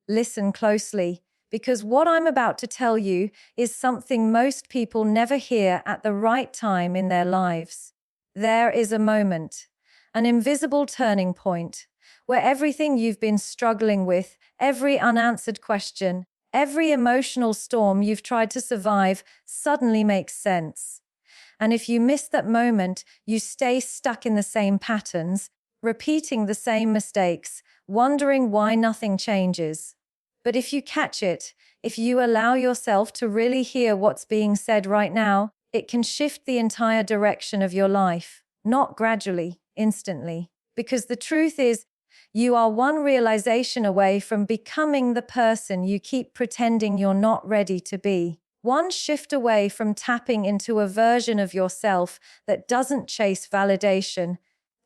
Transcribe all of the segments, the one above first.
Listen closely, because what I'm about to tell you is something most people never hear at the right time in their lives. There is a moment, an invisible turning point, where everything you've been struggling with, every unanswered question, every emotional storm you've tried to survive suddenly makes sense. And if you miss that moment, you stay stuck in the same patterns, repeating the same mistakes, wondering why nothing changes. But if you catch it, if you allow yourself to really hear what's being said right now, it can shift the entire direction of your life, not gradually, instantly. Because the truth is, you are one realization away from becoming the person you keep pretending you're not ready to be. One shift away from tapping into a version of yourself that doesn't chase validation,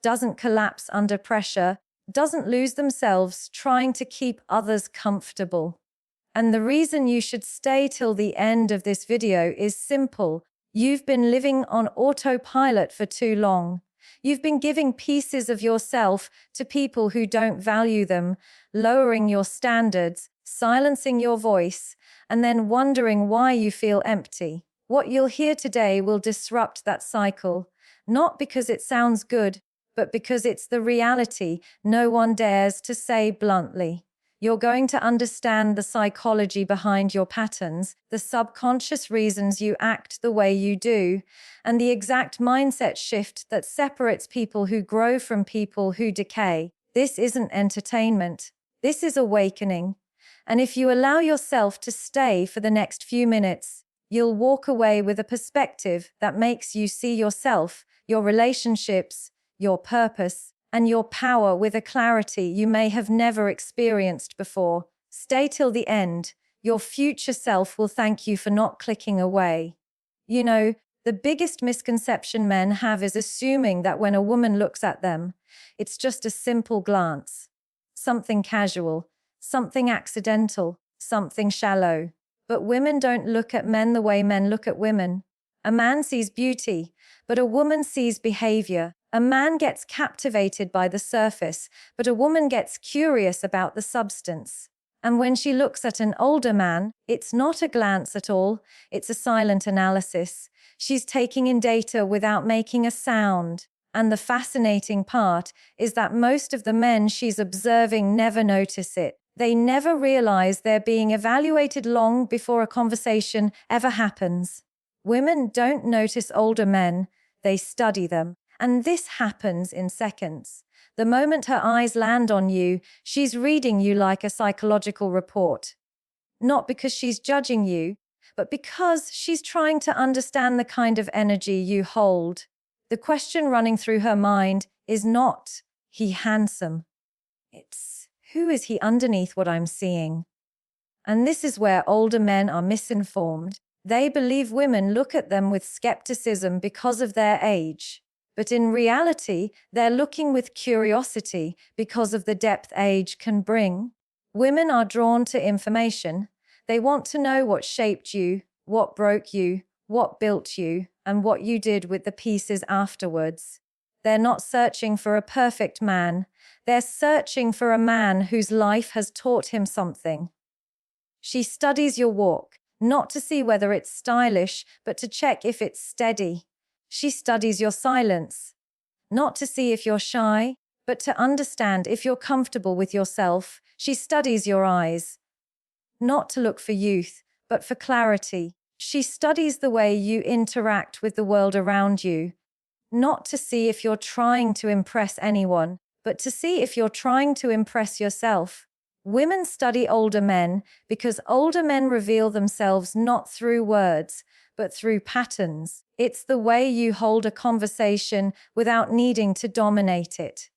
doesn't collapse under pressure, doesn't lose themselves trying to keep others comfortable. And the reason you should stay till the end of this video is simple. You've been living on autopilot for too long. You've been giving pieces of yourself to people who don't value them, lowering your standards, silencing your voice, and then wondering why you feel empty. What you'll hear today will disrupt that cycle, not because it sounds good, but because it's the reality no one dares to say bluntly. You're going to understand the psychology behind your patterns, the subconscious reasons you act the way you do, and the exact mindset shift that separates people who grow from people who decay. This isn't entertainment. This is awakening. And if you allow yourself to stay for the next few minutes, you'll walk away with a perspective that makes you see yourself, your relationships, your purpose, and your power with a clarity you may have never experienced before. Stay till the end. Your future self will thank you for not clicking away. You know, the biggest misconception men have is assuming that when a woman looks at them, it's just a simple glance. Something casual, something accidental, something shallow. But women don't look at men the way men look at women. A man sees beauty, but a woman sees behavior. A man gets captivated by the surface, but a woman gets curious about the substance. And when she looks at an older man, it's not a glance at all, it's a silent analysis. She's taking in data without making a sound. And the fascinating part is that most of the men she's observing never notice it. They never realize they're being evaluated long before a conversation ever happens. Women don't notice older men, they study them. And this happens in seconds. The moment her eyes land on you, she's reading you like a psychological report. Not because she's judging you, but because she's trying to understand the kind of energy you hold. The question running through her mind is not, "He handsome?" It's, "Who is he underneath what I'm seeing?" And this is where older men are misinformed. They believe women look at them with skepticism because of their age. But in reality, they're looking with curiosity because of the depth age can bring. Women are drawn to information. They want to know what shaped you, what broke you, what built you, and what you did with the pieces afterwards. They're not searching for a perfect man. They're searching for a man whose life has taught him something. She studies your walk, not to see whether it's stylish, but to check if it's steady. She studies your silence, not to see if you're shy, but to understand if you're comfortable with yourself. She studies your eyes, not to look for youth, but for clarity. She studies the way you interact with the world around you, not to see if you're trying to impress anyone, but to see if you're trying to impress yourself. Women study older men because older men reveal themselves not through words, but through patterns. It's the way you hold a conversation without needing to dominate it.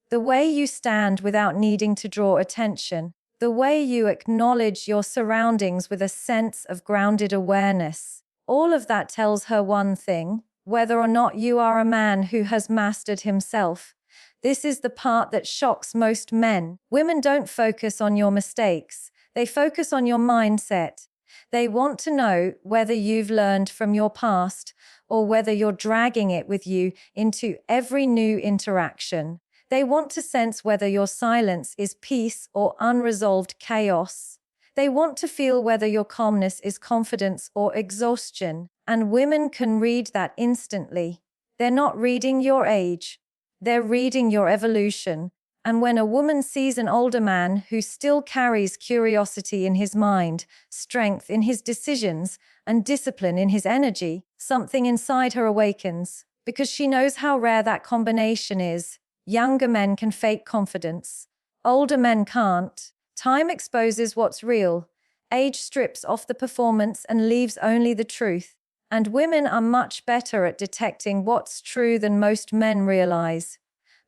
The way you stand without needing to draw attention. The way you acknowledge your surroundings with a sense of grounded awareness. All of that tells her one thing, whether or not you are a man who has mastered himself. This is the part that shocks most men. Women don't focus on your mistakes. They focus on your mindset. They want to know whether you've learned from your past or whether you're dragging it with you into every new interaction. They want to sense whether your silence is peace or unresolved chaos. They want to feel whether your calmness is confidence or exhaustion, and women can read that instantly. They're not reading your age. They're reading your evolution. And when a woman sees an older man who still carries curiosity in his mind, strength in his decisions, and discipline in his energy, something inside her awakens, because she knows how rare that combination is. Younger men can fake confidence. Older men can't. Time exposes what's real. Age strips off the performance and leaves only the truth. And women are much better at detecting what's true than most men realize.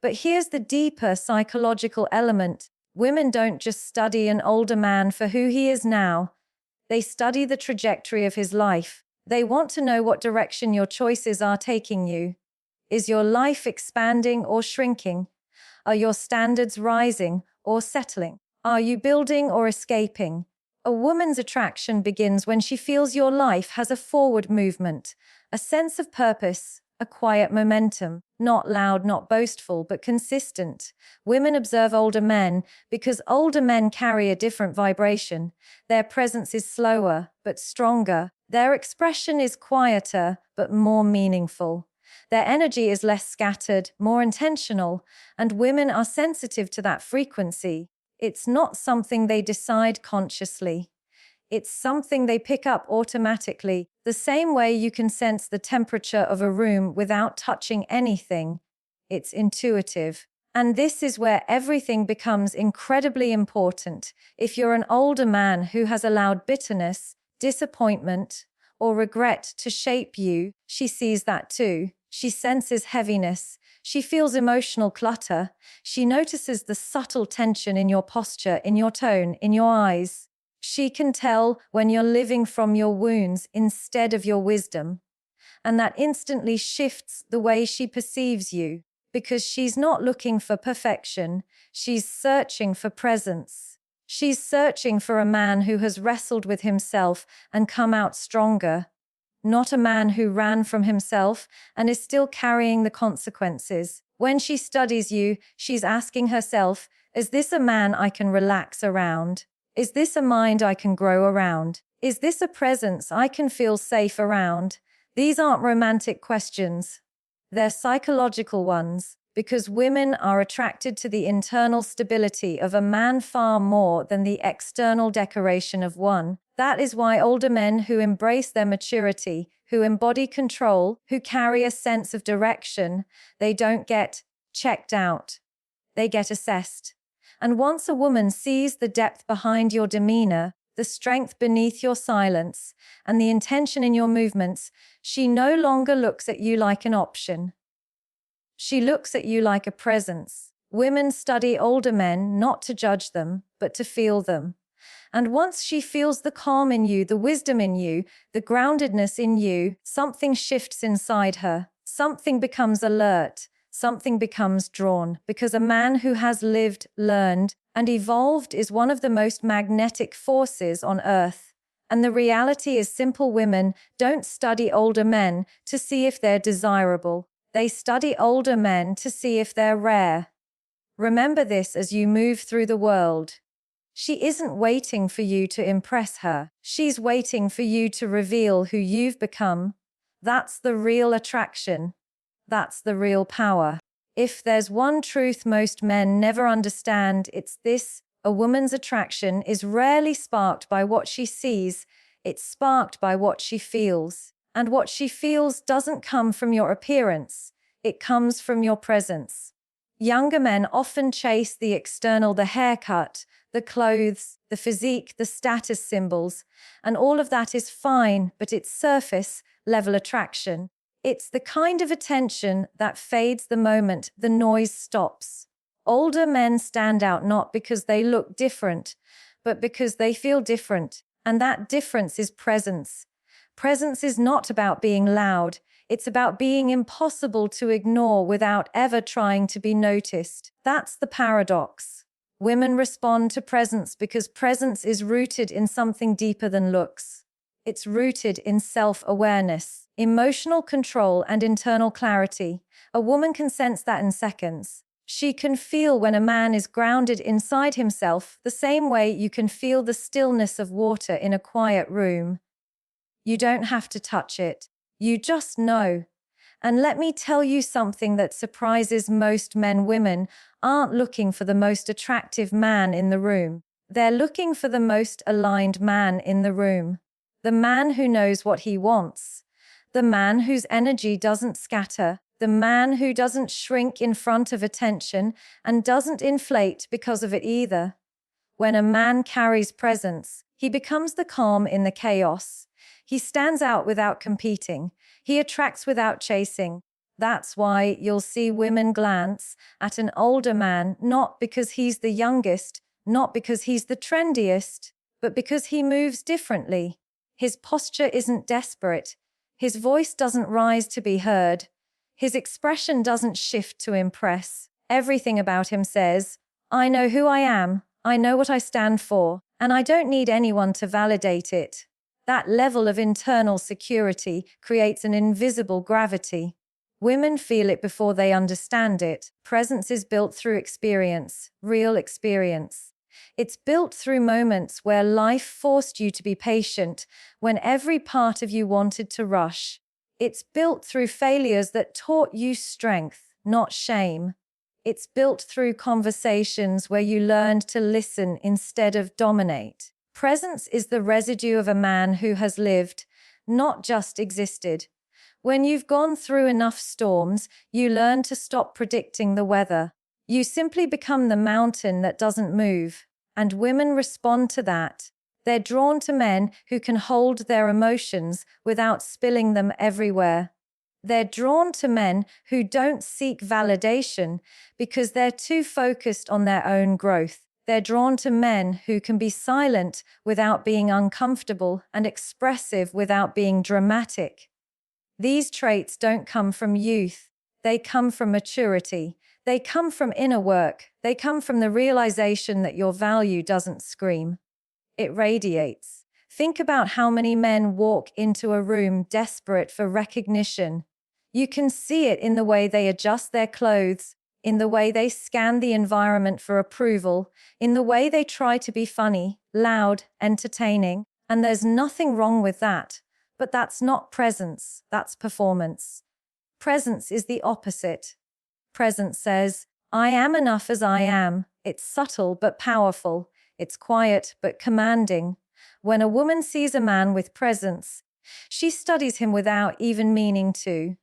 But here's the deeper psychological element. Women don't just study an older man for who he is now. They study the trajectory of his life. They want to know what direction your choices are taking you. Is your life expanding or shrinking? Are your standards rising or settling? Are you building or escaping? A woman's attraction begins when she feels your life has a forward movement, a sense of purpose, a quiet momentum, not loud, not boastful, but consistent. Women observe older men because older men carry a different vibration. Their presence is slower, but stronger. Their expression is quieter, but more meaningful. Their energy is less scattered, more intentional, and women are sensitive to that frequency. It's not something they decide consciously. It's something they pick up automatically, the same way you can sense the temperature of a room without touching anything. It's intuitive. And this is where everything becomes incredibly important. If you're an older man who has allowed bitterness, disappointment, or regret to shape you, she sees that too. She senses heaviness. She feels emotional clutter. She notices the subtle tension in your posture, in your tone, in your eyes. She can tell when you're living from your wounds instead of your wisdom. And that instantly shifts the way she perceives you, because she's not looking for perfection. She's searching for presence. She's searching for a man who has wrestled with himself and come out stronger. Not a man who ran from himself and is still carrying the consequences. When she studies you, she's asking herself, is this a man I can relax around? Is this a mind I can grow around? Is this a presence I can feel safe around? These aren't romantic questions. They're psychological ones, because women are attracted to the internal stability of a man far more than the external decoration of one. That is why older men who embrace their maturity, who embody control, who carry a sense of direction, they don't get checked out. They get assessed. And once a woman sees the depth behind your demeanor, the strength beneath your silence, and the intention in your movements, she no longer looks at you like an option. She looks at you like a presence. Women study older men not to judge them, but to feel them. And once she feels the calm in you, the wisdom in you, the groundedness in you, something shifts inside her. Something becomes alert. Something becomes drawn, because a man who has lived, learned, and evolved is one of the most magnetic forces on earth. And the reality is simple: women don't study older men to see if they're desirable. They study older men to see if they're rare. Remember this as you move through the world. She isn't waiting for you to impress her. She's waiting for you to reveal who you've become. That's the real attraction. That's the real power. If there's one truth most men never understand, it's this: a woman's attraction is rarely sparked by what she sees, it's sparked by what she feels. And what she feels doesn't come from your appearance, it comes from your presence. Younger men often chase the external, the haircut, the clothes, the physique, the status symbols, and all of that is fine, but it's surface level attraction. It's the kind of attention that fades the moment the noise stops. Older men stand out not because they look different, but because they feel different, and that difference is presence. Presence is not about being loud, it's about being impossible to ignore without ever trying to be noticed. That's the paradox. Women respond to presence because presence is rooted in something deeper than looks. It's rooted in self-awareness, emotional control, and internal clarity. A woman can sense that in seconds. She can feel when a man is grounded inside himself, the same way you can feel the stillness of water in a quiet room. You don't have to touch it. You just know. And let me tell you something that surprises most men. Women aren't looking for the most attractive man in the room. They're looking for the most aligned man in the room. The man who knows what he wants. The man whose energy doesn't scatter. The man who doesn't shrink in front of attention and doesn't inflate because of it either. When a man carries presence, he becomes the calm in the chaos. He stands out without competing. He attracts without chasing. That's why you'll see women glance at an older man, not because he's the youngest, not because he's the trendiest, but because he moves differently. His posture isn't desperate. His voice doesn't rise to be heard. His expression doesn't shift to impress. Everything about him says, I know who I am, I know what I stand for, and I don't need anyone to validate it. That level of internal security creates an invisible gravity. Women feel it before they understand it. Presence is built through experience, real experience. It's built through moments where life forced you to be patient, when every part of you wanted to rush. It's built through failures that taught you strength, not shame. It's built through conversations where you learned to listen instead of dominate. Presence is the residue of a man who has lived, not just existed. When you've gone through enough storms, you learn to stop predicting the weather. You simply become the mountain that doesn't move. And women respond to that. They're drawn to men who can hold their emotions without spilling them everywhere. They're drawn to men who don't seek validation because they're too focused on their own growth. They're drawn to men who can be silent without being uncomfortable and expressive without being dramatic. These traits don't come from youth. They come from maturity. They come from inner work. They come from the realization that your value doesn't scream. It radiates. Think about how many men walk into a room desperate for recognition. You can see it in the way they adjust their clothes, in the way they scan the environment for approval, in the way they try to be funny, loud, entertaining. And there's nothing wrong with that. But that's not presence, that's performance. Presence is the opposite. Presence says, I am enough as I am. It's subtle but powerful. It's quiet but commanding. When a woman sees a man with presence, she studies him without even meaning to.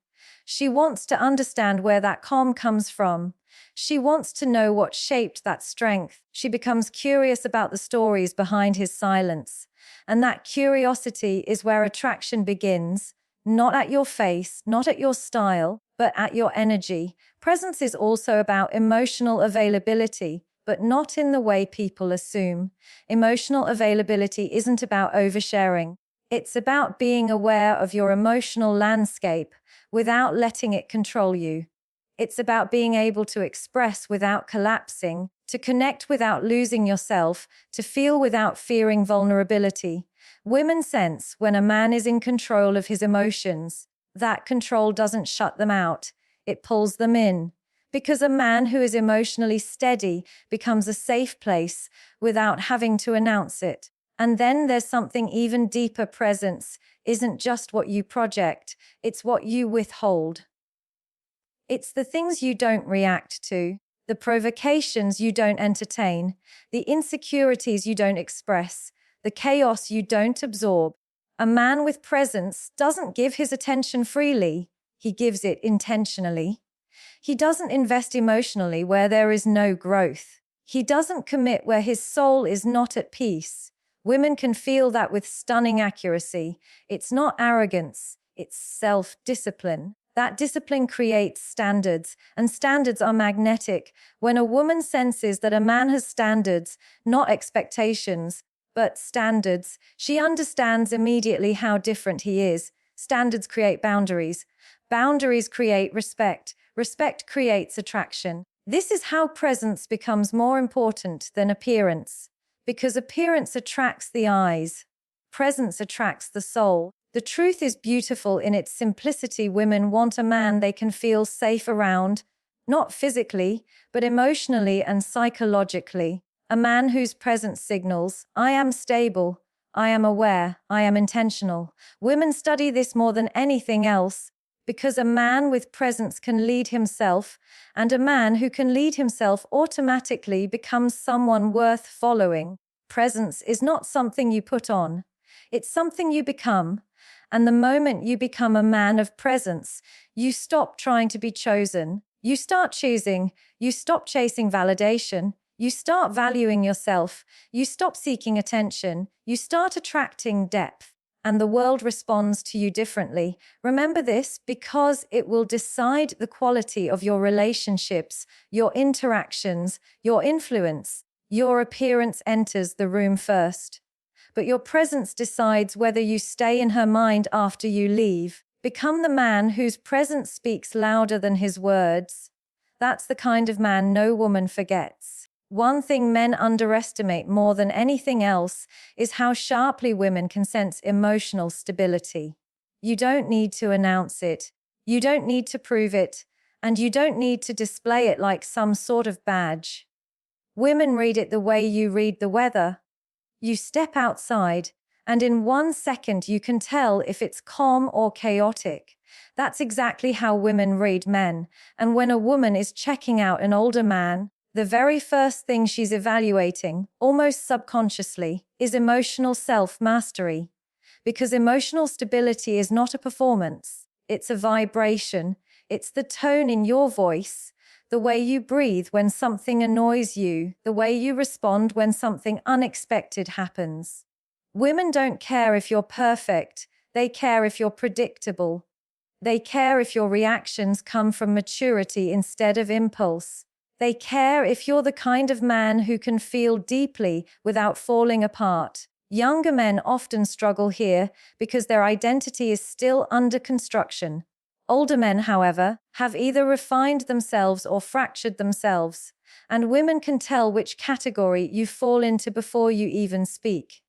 She wants to understand where that calm comes from. She wants to know what shaped that strength. She becomes curious about the stories behind his silence. And that curiosity is where attraction begins, not at your face, not at your style, but at your energy. Presence is also about emotional availability, but not in the way people assume. Emotional availability isn't about oversharing. It's about being aware of your emotional landscape without letting it control you. It's about being able to express without collapsing, to connect without losing yourself, to feel without fearing vulnerability. Women sense when a man is in control of his emotions. That control doesn't shut them out, it pulls them in. Because a man who is emotionally steady becomes a safe place without having to announce it. And then there's something even deeper. Presence isn't just what you project, it's what you withhold. It's the things you don't react to, the provocations you don't entertain, the insecurities you don't express, the chaos you don't absorb. A man with presence doesn't give his attention freely, he gives it intentionally. He doesn't invest emotionally where there is no growth. He doesn't commit where his soul is not at peace. Women can feel that with stunning accuracy. It's not arrogance, it's self-discipline. That discipline creates standards, and standards are magnetic. When a woman senses that a man has standards, not expectations, but standards, she understands immediately how different he is. Standards create boundaries. Boundaries create respect. Respect creates attraction. This is how presence becomes more important than appearance. Because appearance attracts the eyes. Presence attracts the soul. The truth is beautiful in its simplicity. Women want a man they can feel safe around, not physically, but emotionally and psychologically. A man whose presence signals, I am stable, I am aware, I am intentional. Women study this more than anything else because a man with presence can lead himself, and a man who can lead himself automatically becomes someone worth following. Presence is not something you put on, it's something you become. And the moment you become a man of presence, you stop trying to be chosen. You start choosing. You stop chasing validation. You start valuing yourself. You stop seeking attention. You start attracting depth. And the world responds to you differently. Remember this because it will decide the quality of your relationships, your interactions, your influence. Your appearance enters the room first, but your presence decides whether you stay in her mind after you leave. Become the man whose presence speaks louder than his words. That's the kind of man no woman forgets. One thing men underestimate more than anything else is how sharply women can sense emotional stability. You don't need to announce it, you don't need to prove it, and you don't need to display it like some sort of badge. Women read it the way you read the weather. You step outside, and in 1 second you can tell if it's calm or chaotic. That's exactly how women read men, and when a woman is checking out an older man, the very first thing she's evaluating, almost subconsciously, is emotional self-mastery. Because emotional stability is not a performance, it's a vibration, it's the tone in your voice, the way you breathe when something annoys you, the way you respond when something unexpected happens. Women don't care if you're perfect, they care if you're predictable. They care if your reactions come from maturity instead of impulse. They care if you're the kind of man who can feel deeply without falling apart. Younger men often struggle here because their identity is still under construction. Older men, however, have either refined themselves or fractured themselves, and women can tell which category you fall into before you even speak.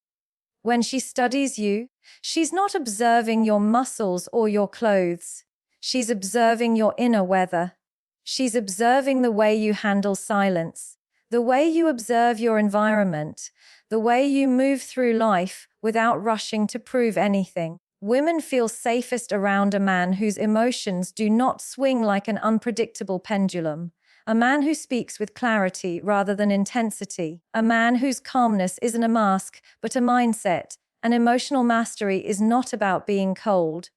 When she studies you, she's not observing your muscles or your clothes. She's observing your inner weather. She's observing the way you handle silence, the way you observe your environment, the way you move through life without rushing to prove anything. Women feel safest around a man whose emotions do not swing like an unpredictable pendulum, a man who speaks with clarity rather than intensity, a man whose calmness isn't a mask but a mindset, and emotional mastery is not about being cold.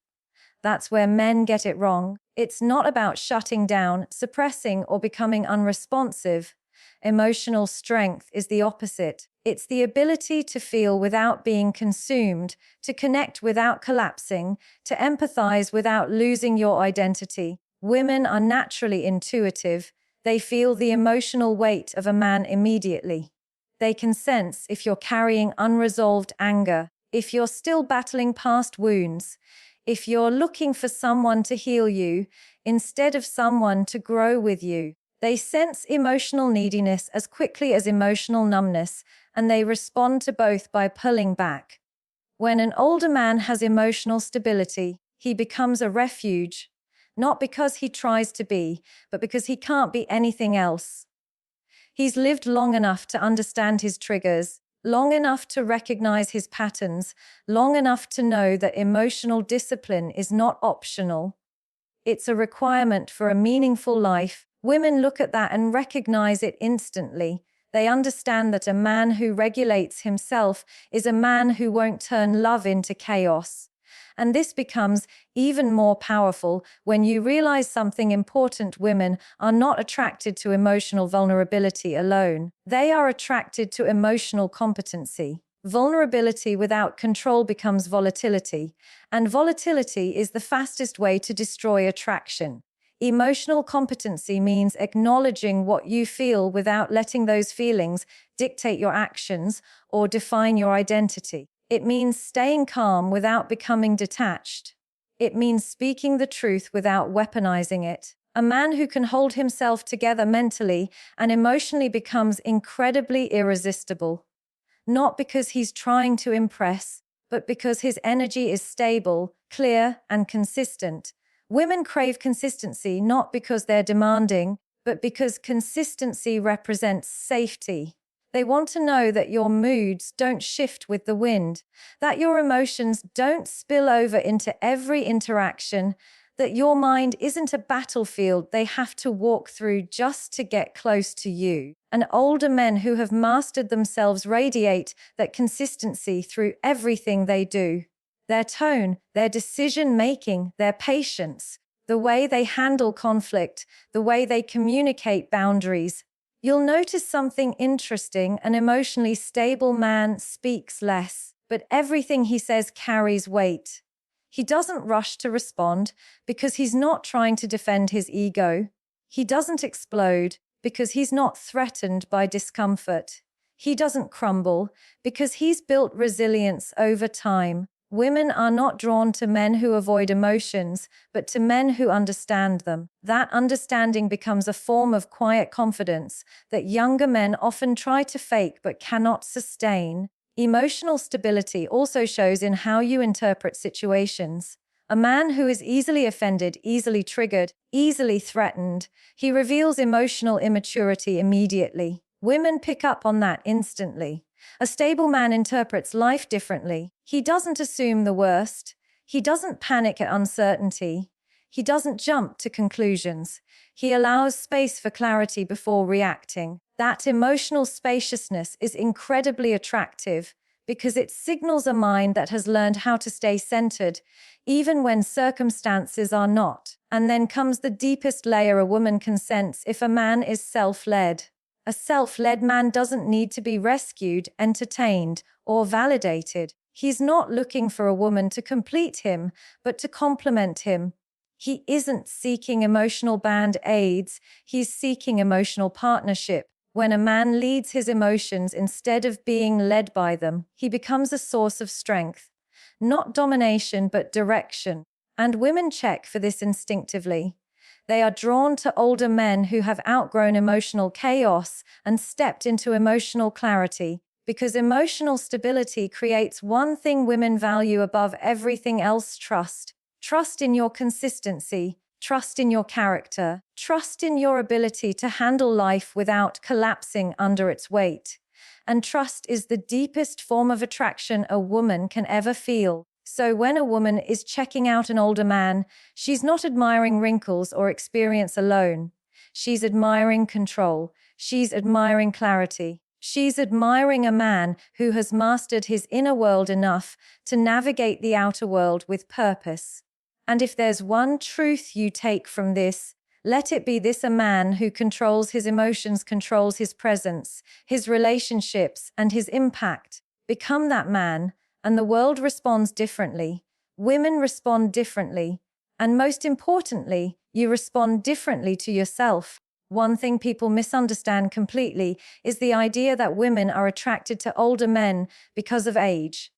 That's where men get it wrong. It's not about shutting down, suppressing, or becoming unresponsive. Emotional strength is the opposite. It's the ability to feel without being consumed, to connect without collapsing, to empathize without losing your identity. Women are naturally intuitive. They feel the emotional weight of a man immediately. They can sense if you're carrying unresolved anger, if you're still battling past wounds, if you're looking for someone to heal you instead of someone to grow with you. They sense emotional neediness as quickly as emotional numbness, and they respond to both by pulling back. When an older man has emotional stability, he becomes a refuge, not because he tries to be, but because he can't be anything else. He's lived long enough to understand his triggers, long enough to recognize his patterns, long enough to know that emotional discipline is not optional. It's a requirement for a meaningful life. Women look at that and recognize it instantly. They understand that a man who regulates himself is a man who won't turn love into chaos. And this becomes even more powerful when you realize something important. Women are not attracted to emotional vulnerability alone. They are attracted to emotional competency. Vulnerability without control becomes volatility, and volatility is the fastest way to destroy attraction. Emotional competency means acknowledging what you feel without letting those feelings dictate your actions or define your identity. It means staying calm without becoming detached. It means speaking the truth without weaponizing it. A man who can hold himself together mentally and emotionally becomes incredibly irresistible. Not because he's trying to impress, but because his energy is stable, clear, and consistent. Women crave consistency not because they're demanding, but because consistency represents safety. They want to know that your moods don't shift with the wind, that your emotions don't spill over into every interaction, that your mind isn't a battlefield they have to walk through just to get close to you. And older men who have mastered themselves radiate that consistency through everything they do. Their tone, their decision-making, their patience, the way they handle conflict, the way they communicate boundaries. You'll notice something interesting. An emotionally stable man speaks less, but everything he says carries weight. He doesn't rush to respond because he's not trying to defend his ego. He doesn't explode because he's not threatened by discomfort. He doesn't crumble because he's built resilience over time. Women are not drawn to men who avoid emotions, but to men who understand them. That understanding becomes a form of quiet confidence that younger men often try to fake but cannot sustain. Emotional stability also shows in how you interpret situations. A man who is easily offended, easily triggered, easily threatened, he reveals emotional immaturity immediately. Women pick up on that instantly. A stable man interprets life differently. He doesn't assume the worst. He doesn't panic at uncertainty. He doesn't jump to conclusions. He allows space for clarity before reacting. That emotional spaciousness is incredibly attractive because it signals a mind that has learned how to stay centered, even when circumstances are not. And then comes the deepest layer a woman can sense if a man is self-led. A self-led man doesn't need to be rescued, entertained, or validated. He's not looking for a woman to complete him, but to complement him. He isn't seeking emotional band-aids, he's seeking emotional partnership. When a man leads his emotions instead of being led by them, he becomes a source of strength. Not domination, but direction. And women check for this instinctively. They are drawn to older men who have outgrown emotional chaos and stepped into emotional clarity, because emotional stability creates one thing women value above everything else: trust. Trust in your consistency, trust in your character, trust in your ability to handle life without collapsing under its weight. And trust is the deepest form of attraction a woman can ever feel. So when a woman is checking out an older man, she's not admiring wrinkles or experience alone. She's admiring control. She's admiring clarity. She's admiring a man who has mastered his inner world enough to navigate the outer world with purpose. And if there's one truth you take from this, let it be this: a man who controls his emotions controls his presence, his relationships, and his impact. Become that man, and the world responds differently. Women respond differently. And most importantly, you respond differently to yourself. One thing people misunderstand completely is the idea that women are attracted to older men because of age.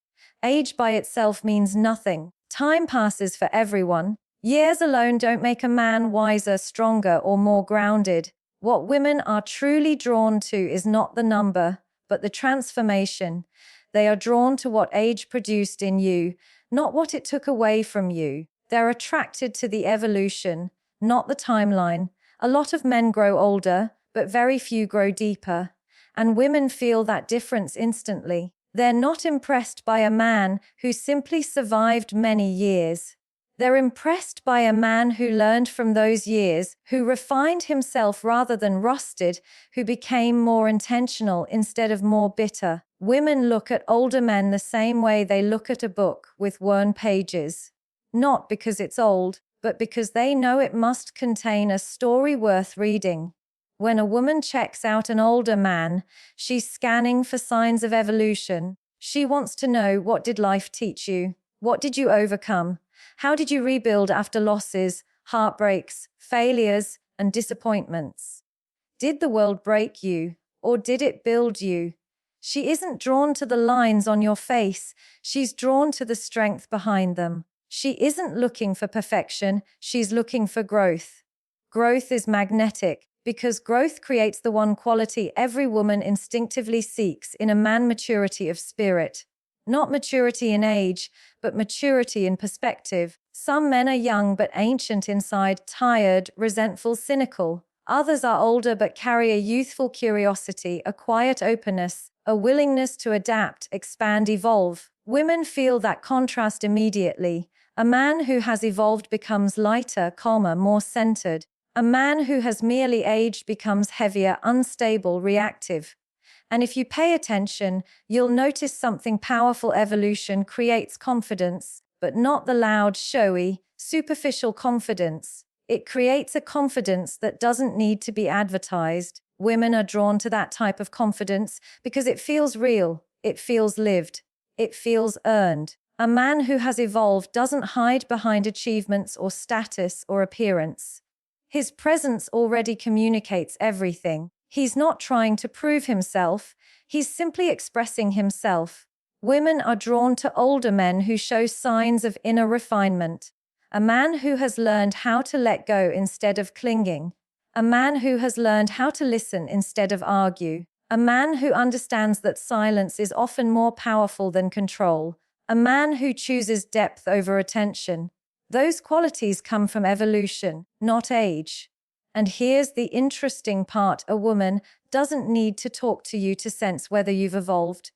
Age by itself means nothing. Time passes for everyone. Years alone don't make a man wiser, stronger, or more grounded. What women are truly drawn to is not the number, but the transformation. They are drawn to what age produced in you, not what it took away from you. They're attracted to the evolution, not the timeline. A lot of men grow older, but very few grow deeper. And women feel that difference instantly. They're not impressed by a man who simply survived many years. They're impressed by a man who learned from those years, who refined himself rather than rusted, who became more intentional instead of more bitter. Women look at older men the same way they look at a book with worn pages. Not because it's old, but because they know it must contain a story worth reading. When a woman checks out an older man, she's scanning for signs of evolution. She wants to know, what did life teach you? What did you overcome? How did you rebuild after losses, heartbreaks, failures, and disappointments? Did the world break you, or did it build you? She isn't drawn to the lines on your face, she's drawn to the strength behind them. She isn't looking for perfection, she's looking for growth. Growth is magnetic, because growth creates the one quality every woman instinctively seeks in a man: maturity of spirit. Not maturity in age, but maturity in perspective. Some men are young but ancient inside, tired, resentful, cynical. Others are older but carry a youthful curiosity, a quiet openness, a willingness to adapt, expand, evolve. Women feel that contrast immediately. A man who has evolved becomes lighter, calmer, more centered. A man who has merely aged becomes heavier, unstable, reactive. And if you pay attention, you'll notice something powerful. Evolution creates confidence, but not the loud, showy, superficial confidence. It creates a confidence that doesn't need to be advertised. Women are drawn to that type of confidence because it feels real, it feels lived, it feels earned. A man who has evolved doesn't hide behind achievements or status or appearance. His presence already communicates everything. He's not trying to prove himself, he's simply expressing himself. Women are drawn to older men who show signs of inner refinement. A man who has learned how to let go instead of clinging. A man who has learned how to listen instead of argue. A man who understands that silence is often more powerful than control. A man who chooses depth over attention. Those qualities come from evolution, not age. And here's the interesting part: a woman doesn't need to talk to you to sense whether you've evolved.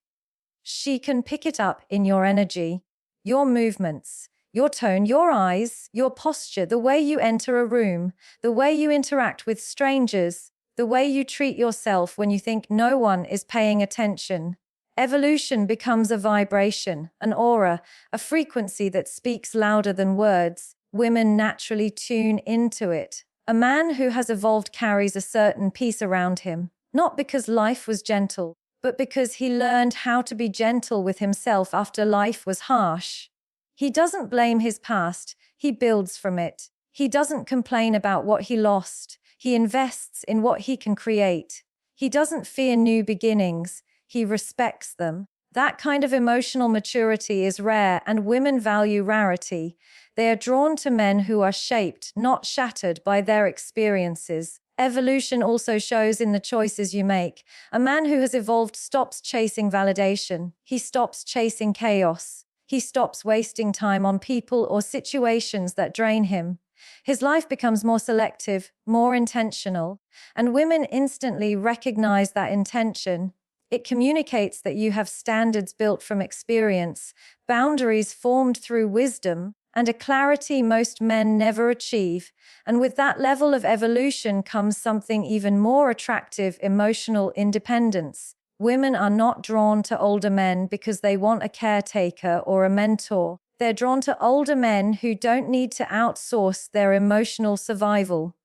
She can pick it up in your energy, your movements, your tone, your eyes, your posture, the way you enter a room, the way you interact with strangers, the way you treat yourself when you think no one is paying attention. Evolution becomes a vibration, an aura, a frequency that speaks louder than words. Women naturally tune into it. A man who has evolved carries a certain peace around him, not because life was gentle, but because he learned how to be gentle with himself after life was harsh. He doesn't blame his past, he builds from it. He doesn't complain about what he lost, he invests in what he can create. He doesn't fear new beginnings, he respects them. That kind of emotional maturity is rare, and women value rarity. They are drawn to men who are shaped, not shattered, by their experiences. Evolution also shows in the choices you make. A man who has evolved stops chasing validation. He stops chasing chaos. He stops wasting time on people or situations that drain him. His life becomes more selective, more intentional, and women instantly recognize that intention. It communicates that you have standards built from experience, boundaries formed through wisdom, and a clarity most men never achieve. And with that level of evolution comes something even more attractive: emotional independence. Women are not drawn to older men because they want a caretaker or a mentor. They're drawn to older men who don't need to outsource their emotional survival.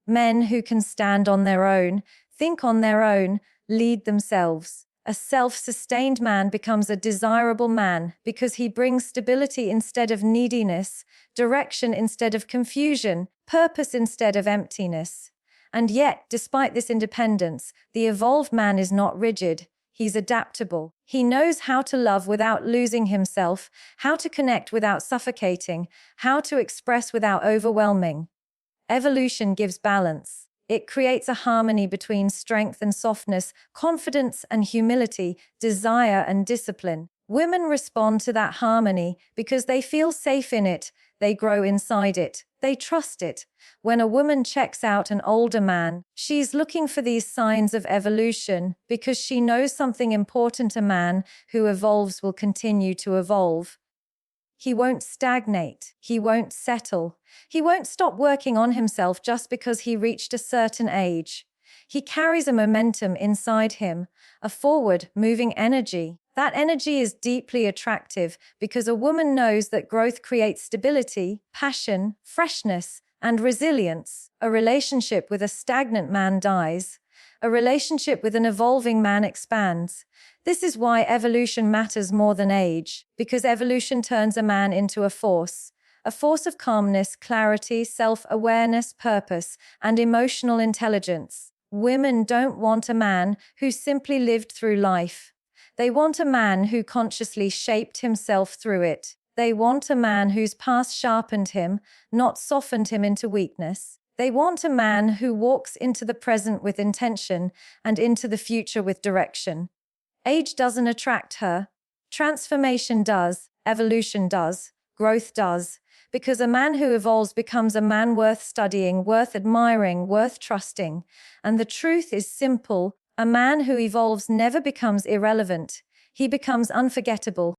Men who can stand on their own, think on their own, lead themselves. A self-sustained man becomes a desirable man because he brings stability instead of neediness, direction instead of confusion, purpose instead of emptiness. And yet, despite this independence, the evolved man is not rigid. He's adaptable. He knows how to love without losing himself, how to connect without suffocating, how to express without overwhelming. Evolution gives balance. It creates a harmony between strength and softness, confidence and humility, desire and discipline. Women respond to that harmony because they feel safe in it, they grow inside it, they trust it. When a woman checks out an older man, she's looking for these signs of evolution because she knows something important: a man who evolves will continue to evolve. He won't stagnate. He won't settle. He won't stop working on himself just because he reached a certain age. He carries a momentum inside him, a forward, moving energy. That energy is deeply attractive because a woman knows that growth creates stability, passion, freshness, and resilience. A relationship with a stagnant man dies. A relationship with an evolving man expands. This is why evolution matters more than age, because evolution turns a man into a force of calmness, clarity, self-awareness, purpose, and emotional intelligence. Women don't want a man who simply lived through life. They want a man who consciously shaped himself through it. They want a man whose past sharpened him, not softened him into weakness. They want a man who walks into the present with intention and into the future with direction. Age doesn't attract her. Transformation does, evolution does, growth does, because a man who evolves becomes a man worth studying, worth admiring, worth trusting. And the truth is simple: a man who evolves never becomes irrelevant. He becomes unforgettable.